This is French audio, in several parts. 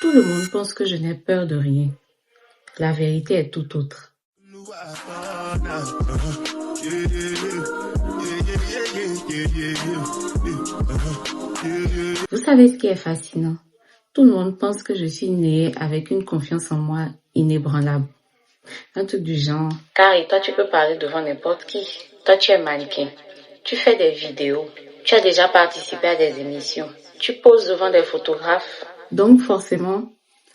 Tout le monde pense que je n'ai peur de rien. La vérité est tout autre. Vous savez ce qui est fascinant? Tout le monde pense que je suis née avec une confiance en moi inébranlable. Un truc du genre. Carrie, toi tu peux parler devant n'importe qui. Toi tu es mannequin. Tu fais des vidéos. Tu as déjà participé à des émissions. Tu poses devant des photographes. Donc forcément,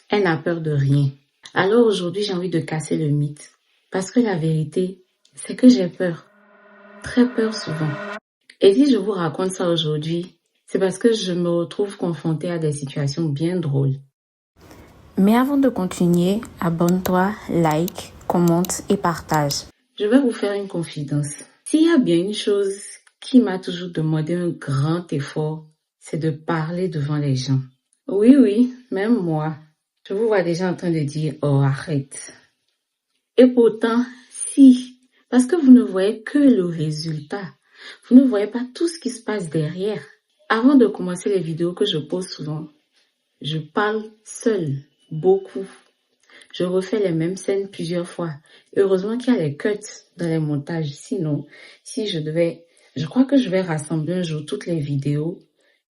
elle n'a peur de rien. Alors aujourd'hui, j'ai envie de casser le mythe. Parce que la vérité, c'est que j'ai peur. Très peur souvent. Et si je vous raconte ça aujourd'hui, c'est parce que je me retrouve confrontée à des situations bien drôles. Mais avant de continuer, abonne-toi, like, commente et partage. Je vais vous faire une confidence. S'il y a bien une chose qui m'a toujours demandé un grand effort, c'est de parler devant les gens. Oui, même moi. Je vous vois déjà en train de dire « Oh, arrête ». Et pourtant, si, parce que vous ne voyez que le résultat. Vous ne voyez pas tout ce qui se passe derrière. Avant de commencer les vidéos que je pose souvent, je parle seule, beaucoup. Je refais les mêmes scènes plusieurs fois. Heureusement qu'il y a les cuts dans les montages. Sinon, je crois que je vais rassembler un jour toutes les vidéos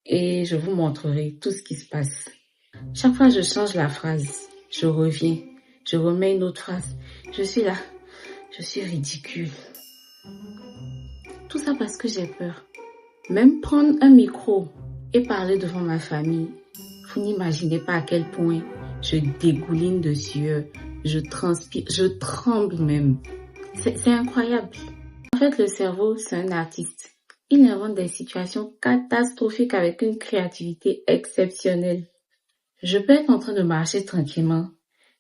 et je vous montrerai tout ce qui se passe. Chaque fois, je change la phrase. Je reviens. Je remets une autre phrase. Je suis là. Je suis ridicule. Tout ça parce que j'ai peur. Même prendre un micro et parler devant ma famille, vous n'imaginez pas à quel point je dégouline de sueur, je transpire, je tremble même. C'est incroyable. En fait, le cerveau, c'est un artiste. Il invente des situations catastrophiques avec une créativité exceptionnelle. Je peux être en train de marcher tranquillement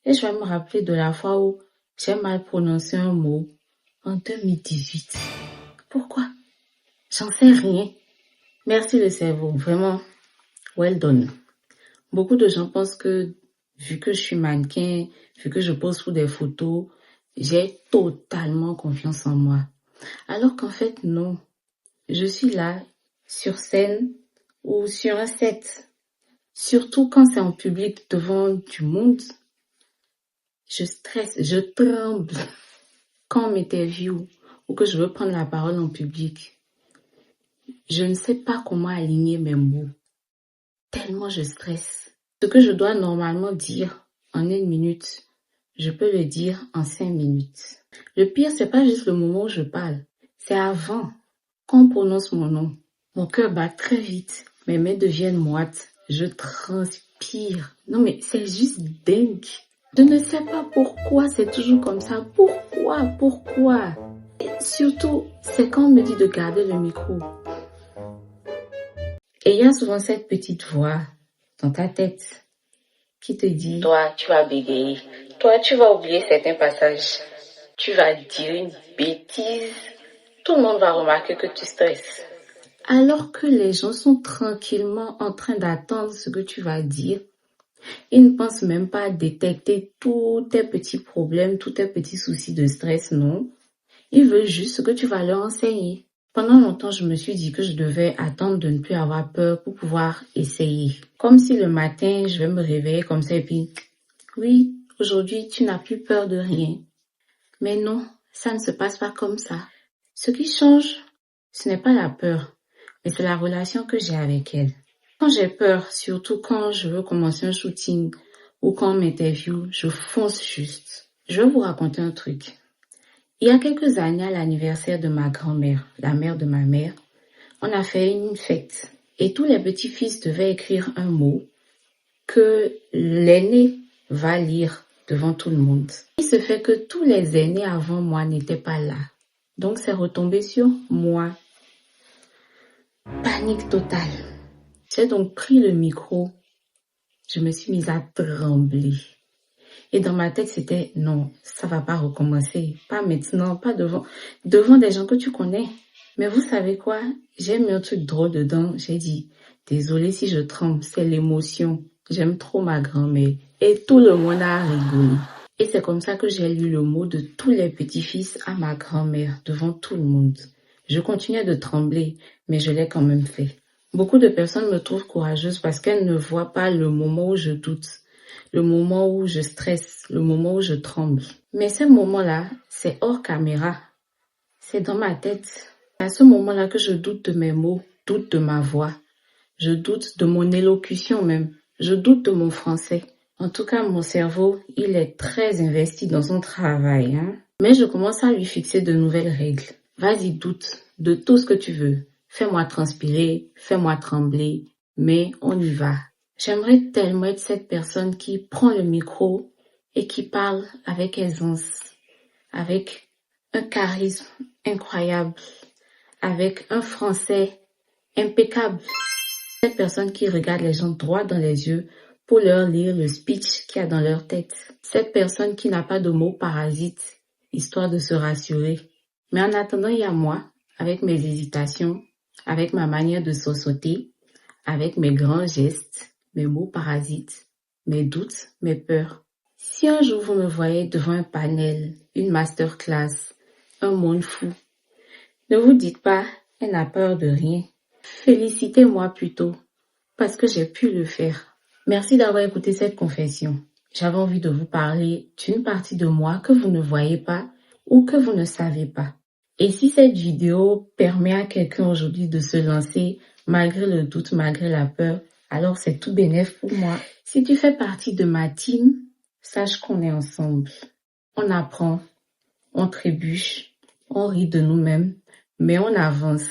et je vais me rappeler de la fois où j'ai mal prononcé un mot en 2018. Pourquoi? J'en sais rien. Merci le cerveau, vraiment, well done. Beaucoup de gens pensent que, vu que je suis mannequin, vu que je pose sous des photos, j'ai totalement confiance en moi. Alors qu'en fait, non. Je suis là, sur scène ou sur un set. Surtout quand c'est en public devant du monde. Je stresse, je tremble quand on m'interviewe ou que je veux prendre la parole en public. Je ne sais pas comment aligner mes mots. Tellement je stresse. Ce que je dois normalement dire en 1 minute, je peux le dire en 5 minutes. Le pire, c'est pas juste le moment où je parle. C'est avant, quand on prononce mon nom. Mon cœur bat très vite. Mes mains deviennent moites. Je transpire. Non mais c'est juste dingue. Je ne sais pas pourquoi c'est toujours comme ça. Pourquoi? Et surtout, c'est quand on me dit de garder le micro. Et il y a souvent cette petite voix dans ta tête qui te dit « Toi, tu vas bégayer. Toi, tu vas oublier certains passages. Tu vas dire une bêtise. Tout le monde va remarquer que tu stresses. » Alors que les gens sont tranquillement en train d'attendre ce que tu vas dire. Ils ne pensent même pas à détecter tous tes petits problèmes, tous tes petits soucis de stress, non. Ils veulent juste ce que tu vas leur enseigner. Pendant longtemps, je me suis dit que je devais attendre de ne plus avoir peur pour pouvoir essayer. Comme si le matin, je vais me réveiller comme ça et puis, oui, aujourd'hui, tu n'as plus peur de rien. Mais non, ça ne se passe pas comme ça. Ce qui change, ce n'est pas la peur, mais c'est la relation que j'ai avec elle. Quand j'ai peur, surtout quand je veux commencer un shooting ou quand on m'interviewe, je fonce juste. Je vais vous raconter un truc. Il y a quelques années, à l'anniversaire de ma grand-mère, la mère de ma mère, on a fait une fête et tous les petits-fils devaient écrire un mot que l'aîné va lire devant tout le monde. Il se fait que tous les aînés avant moi n'étaient pas là. Donc c'est retombé sur moi. Panique totale. J'ai donc pris le micro. Je me suis mise à trembler. Et dans ma tête, c'était non, ça va pas recommencer. Pas maintenant, pas devant des gens que tu connais. Mais vous savez quoi? J'ai mis un truc drôle dedans. J'ai dit, désolée si je tremble, c'est l'émotion. J'aime trop ma grand-mère. Et tout le monde a rigolé. Et c'est comme ça que j'ai lu le mot de tous les petits-fils à ma grand-mère devant tout le monde. Je continuais de trembler, mais je l'ai quand même fait. Beaucoup de personnes me trouvent courageuse parce qu'elles ne voient pas le moment où je doute. le moment où je stresse, le moment où je tremble. Mais ces moments-là, c'est hors caméra, c'est dans ma tête. C'est à ce moment-là que je doute de mes mots, doute de ma voix, je doute de mon élocution même, je doute de mon français. En tout cas, mon cerveau, il est très investi dans son travail, hein. Mais je commence à lui fixer de nouvelles règles. Vas-y, doute de tout ce que tu veux. Fais-moi transpirer, fais-moi trembler, mais on y va. J'aimerais tellement être cette personne qui prend le micro et qui parle avec aisance, avec un charisme incroyable, avec un français impeccable. Cette personne qui regarde les gens droit dans les yeux pour leur lire le speech qu'il y a dans leur tête. Cette personne qui n'a pas de mots parasites, histoire de se rassurer. Mais en attendant, il y a moi, avec mes hésitations, avec ma manière de sauter, avec mes grands gestes, mes mots parasites, mes doutes, mes peurs. Si un jour vous me voyez devant un panel, une masterclass, un monde fou, ne vous dites pas, elle n'a peur de rien. Félicitez-moi plutôt, parce que j'ai pu le faire. Merci d'avoir écouté cette confession. J'avais envie de vous parler d'une partie de moi que vous ne voyez pas ou que vous ne savez pas. Et si cette vidéo permet à quelqu'un aujourd'hui de se lancer malgré le doute, malgré la peur, alors c'est tout bénef pour moi. Si tu fais partie de ma team, sache qu'on est ensemble. On apprend, on trébuche, on rit de nous-mêmes, mais on avance.